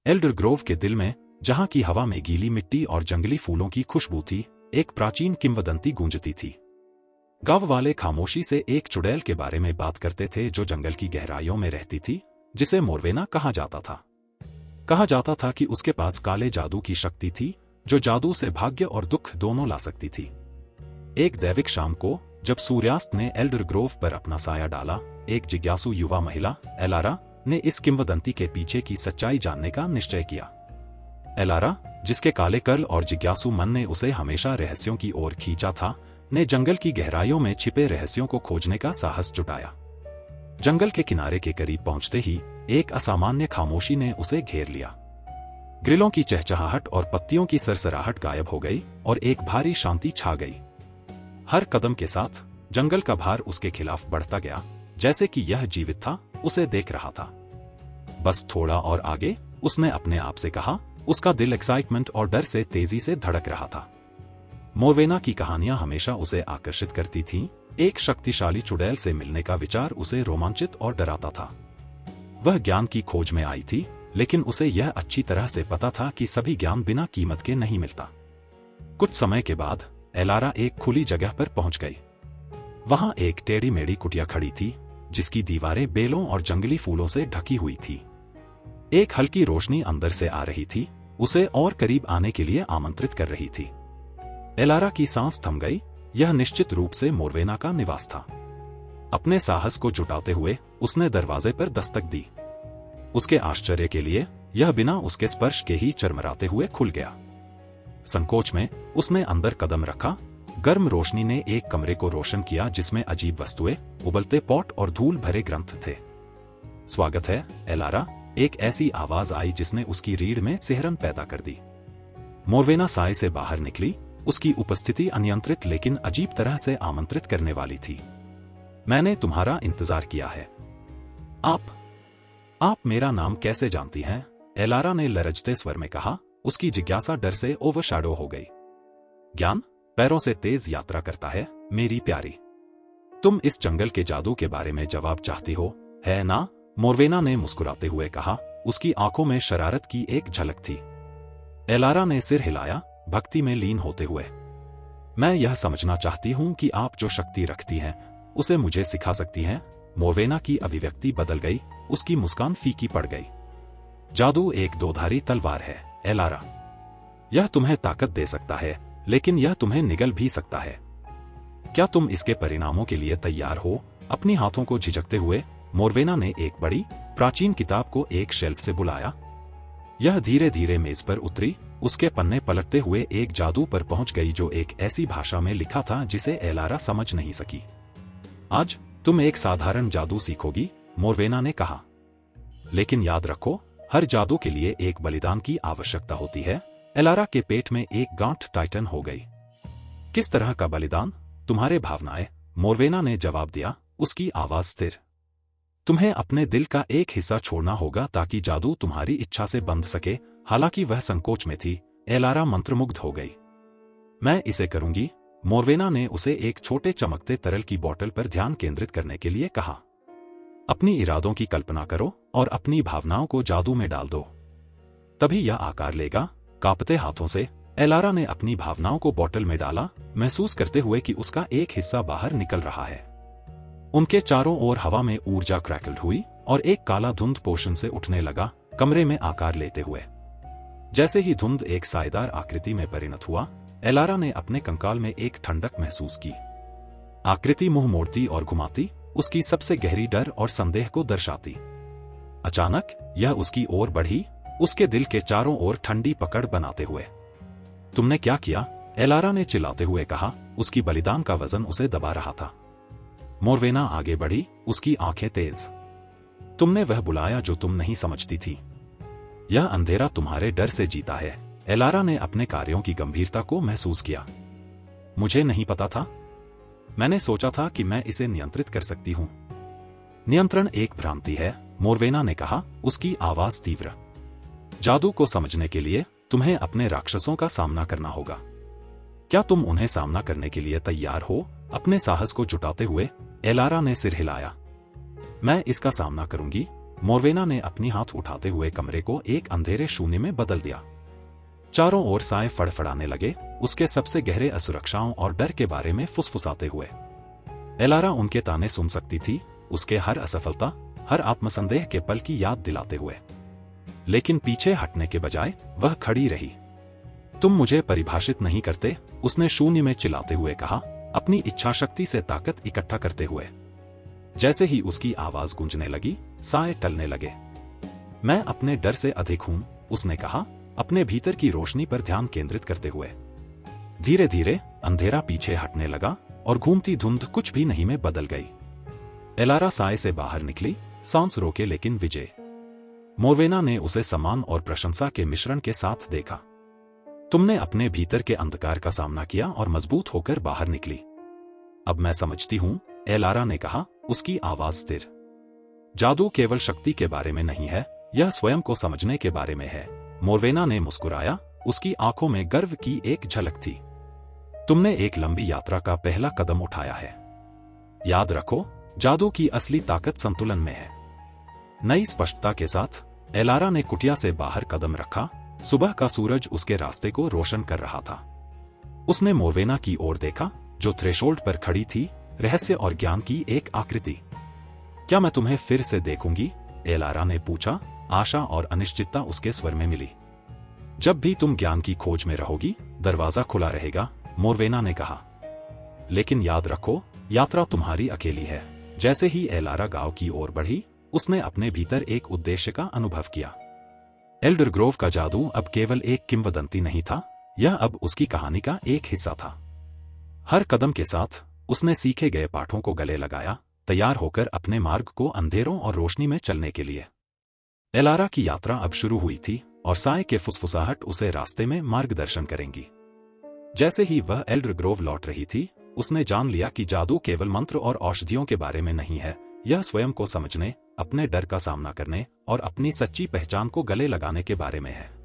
Elder Grove के दिल में, जहां की हवा में गीली मिट्टी और जंगली फूलों की खुशबू थी, एक प्राचीन किंवदंती गूंजती थी। गांव वाले खामोशी से एक चुड़ैल के बारे में बात करते थे जो जंगल की गहराइयों में रहती थी, जिसे मोरवेना कहा जाता था। कहा जाता था कि उसके पास काले जादू की शक्ति थी, जो जादू से भाग्य और दुख दोनों ला सकती थी। एक दैविक शाम को, जब सूर्यास्त ने एल्डर ग्रोव पर अपना साया डाला, एक जिज्ञासु युवा महिला, एलारा, ने इस किंवदंती के पीछे की सच्चाई जानने का निश्चय किया। एलारा, जिसके काले कर्ल और जिज्ञासु मन ने उसे हमेशा रहस्यों की ओर खींचा था, ने जंगल की गहराइयों में छिपे रहस्यों को खोजने का साहस जुटाया। जंगल के किनारे के करीब पहुंचते ही एक असामान्य खामोशी ने उसे घेर लिया। ग्रिलों की चहचहाहट और पत्तियों की सरसराहट गायब हो गई और एक भारी शांति छा गई। हर कदम के साथ जंगल का भार उसके खिलाफ बढ़ता गया, जैसे कि यह जीवित था, उसे देख रहा था। बस थोड़ा और आगे, उसने अपने आप से कहा। उसका दिल एक्साइटमेंट और डर से तेजी से धड़क रहा था। मोरवेना की कहानियां हमेशा उसे आकर्षित करती थीं। एक शक्तिशाली चुड़ैल से मिलने का विचार उसे रोमांचित और डराता था। वह ज्ञान की खोज में आई थी, लेकिन उसे यह अच्छी तरह से पता था कि सभी ज्ञान बिना कीमत के नहीं मिलता। कुछ समय के बाद एलारा एक खुली जगह पर पहुंच गई। वहां एक टेढ़ी मेढ़ी कुटिया खड़ी थी, जिसकी दीवारें बेलों और जंगली फूलों से ढकी हुई थी। एक हल्की रोशनी अंदर से आ रही थी, उसे और करीब आने के लिए आमंत्रित कर रही थी। एलारा की सांस थम गई। यह निश्चित रूप से मोरवेना का निवास था। अपने साहस को जुटाते हुए उसने दरवाजे पर दस्तक दी। उसके आश्चर्य के लिए यह बिना उसके स्पर्श के ही चरमराते हुए खुल गया। संकोच में उसने अंदर कदम रखा। गर्म रोशनी ने एक कमरे को रोशन किया जिसमें अजीब वस्तुएं, उबलते पॉट और धूल भरे ग्रंथ थे। स्वागत है, एलारा, एक ऐसी आवाज आई जिसने उसकी रीढ़ में सिहरन पैदा कर दी। मोरवेना साए से बाहर निकली। उसकी उपस्थिति अनियंत्रित लेकिन अजीब तरह से आमंत्रित करने वाली थी। मैंने तुम्हारा इंतजार किया है। आप मेरा नाम कैसे जानती हैं? एलारा ने लरजते स्वर में कहा। उसकी जिज्ञासा डर से ओवरशैडो हो गई। ज्ञान पैरों से तेज यात्रा करता है, मेरी प्यारी। तुम इस जंगल के जादू के बारे में जवाब चाहती हो, है ना? मोरवेना ने मुस्कुराते हुए कहा। उसकी आंखों में शरारत की एक झलक थी। एलारा ने सिर हिलाया, भक्ति में लीन होते हुए। मैं यह समझना चाहती हूं कि आप जो शक्ति रखती हैं, उसे मुझे सिखा सकती हैं। मोरवेना की अभिव्यक्ति बदल गई। उसकी मुस्कान फीकी पड़ गई। जादू एक दोधारी तलवार है, एलारा। यह तुम्हें ताकत दे सकता है, लेकिन यह तुम्हें निगल भी सकता है। क्या तुम इसके परिणामों के लिए तैयार हो? अपनी हाथों को झिझकते हुए मोरवेना ने एक बड़ी, प्राचीन किताब को एक शेल्फ से बुलाया। यह धीरे धीरे मेज पर उतरी। उसके पन्ने पलटते हुए एक जादू पर पहुंच गई जो एक ऐसी भाषा में लिखा था जिसे एलारा समझ नहीं सकी। आज तुम एक साधारण जादू सीखोगी, मोरवेना ने कहा। लेकिन याद रखो, हर जादू के लिए एक बलिदान की आवश्यकता होती है। एलारा के पेट में एक गांठ टाइटन हो गई। किस तरह का बलिदान? तुम्हारे भावनाएं, मोरवेना ने जवाब दिया, उसकी आवाज स्थिर। तुम्हें अपने दिल का एक हिस्सा छोड़ना होगा ताकि जादू तुम्हारी इच्छा से बंध सके। हालांकि वह संकोच में थी, एलारा मंत्रमुग्ध हो गई। मैं इसे करूंगी, मोरवेना ने उसे एक छोटे चमकते तरल की बोतल पर ध्यान केंद्रित करने के लिए कहा। अपनी इरादों की कल्पना करो और अपनी भावनाओं को जादू में डाल दो, तभी यह आकार लेगा। कांपते हाथों से एलारा ने अपनी भावनाओं को बोतल में डाला, महसूस करते हुए कि उसका एक हिस्सा बाहर निकल रहा है। उनके चारों ओर हवा में ऊर्जा क्रैकल्ड हुई और एक काला धुंध पोषण से उठने लगा, कमरे में आकार लेते हुए। जैसे ही धुंध एक सायेदार आकृति में परिणत हुआ, एलारा ने अपने कंकाल में एक ठंडक महसूस की। आकृति मुंह मोड़ती और घुमाती, उसकी सबसे गहरी डर और संदेह को दर्शाती। अचानक यह उसकी ओर बढ़ी, उसके दिल के चारों ओर ठंडी पकड़ बनाते हुए। तुमने क्या किया? एलारा ने चिल्लाते हुए कहा। उसकी बलिदान का वजन उसे दबा रहा था। मोरवेना आगे बढ़ी, उसकी आंखें तेज। तुमने वह बुलाया जो तुम नहीं समझती थी। यह अंधेरा तुम्हारे डर से जीता है। एलारा ने अपने कार्यों की गंभीरता को महसूस किया। मुझे नहीं पता था। मैंने सोचा था कि मैं इसे नियंत्रित कर सकती हूं। नियंत्रण एक भ्रांति है, मोरवेना ने कहा, उसकी आवाज तीव्र। जादू को समझने के लिए तुम्हें अपने राक्षसों का सामना करना होगा। क्या तुम उन्हें सामना करने के लिए तैयार हो? अपने साहस को जुटाते हुए एलारा ने सिर हिलाया। मैं इसका सामना करूंगी, मोरवेना ने अपनी हाथ उठाते हुए कमरे को एक अंधेरे शून्य में बदल दिया। चारों ओर साए फड़फड़ाने लगे, उसके सबसे गहरे असुरक्षाओं और डर के बारे में फुसफुसाते हुए। एलारा उनके ताने सुन सकती थी, उसके हर असफलता, हर आत्मसंदेह के पल की याद दिलाते हुए। लेकिन पीछे हटने के बजाय वह खड़ी रही। तुम मुझे परिभाषित नहीं करते, उसने शून्य में चिल्लाते हुए कहा, अपनी इच्छा शक्ति से ताकत इकट्ठा करते हुए। जैसे ही उसकी आवाज गूंजने लगी, साए टलने लगे। मैं अपने डर से अधिक हूं, उसने कहा, अपने भीतर की रोशनी पर ध्यान केंद्रित करते हुए। धीरे धीरे अंधेरा पीछे हटने लगा और घूमती धुंध कुछ भी नहीं में बदल गई। एलारा साए से बाहर निकली, सांस रोके लेकिन विजय। मोरवेना ने उसे सम्मान और प्रशंसा के मिश्रण के साथ देखा। तुमने अपने भीतर के अंधकार का सामना किया और मजबूत होकर बाहर निकली। अब मैं समझती हूं, एलारा ने कहा, उसकी आवाज स्थिर। जादू केवल शक्ति के बारे में नहीं है, यह स्वयं को समझने के बारे में है। मोरवेना ने मुस्कुराया, उसकी आंखों में गर्व की एक झलक थी। तुमने एक लंबी यात्रा का पहला कदम उठाया है। याद रखो, जादू की असली ताकत संतुलन में है। नई स्पष्टता के साथ एलारा ने कुटिया से बाहर कदम रखा। सुबह का सूरज उसके रास्ते को रोशन कर रहा था। उसने मोरवेना की ओर देखा, जो थ्रेशोल्ड पर खड़ी थी, रहस्य और ज्ञान की एक आकृति। क्या मैं तुम्हें फिर से देखूंगी? एलारा ने पूछा। आशा और अनिश्चितता उसके स्वर में मिली। जब भी तुम ज्ञान की खोज में रहोगी, दरवाजा खुला रहेगा, मोरवेना ने कहा। लेकिन याद रखो, यात्रा तुम्हारी अकेली है। जैसे ही एलारा गांव की ओर बढ़ी, उसने अपने भीतर एक उद्देश्य का अनुभव किया। एल्डर ग्रोव का जादू अब केवल एक किंवदंती नहीं था, यह अब उसकी कहानी का एक हिस्सा था। हर कदम के साथ उसने सीखे गए पाठों को गले लगाया, तैयार होकर अपने मार्ग को अंधेरों और रोशनी में चलने के लिए। एलारा की यात्रा अब शुरू हुई थी और साए के फुसफुसाहट उसे रास्ते में मार्गदर्शन करेंगी। जैसे ही वह एल्डर ग्रोव लौट रही थी, उसने जान लिया कि जादू केवल मंत्र और औषधियों के बारे में नहीं है, यह स्वयं को समझने, अपने डर का सामना करने और अपनी सच्ची पहचान को गले लगाने के बारे में है।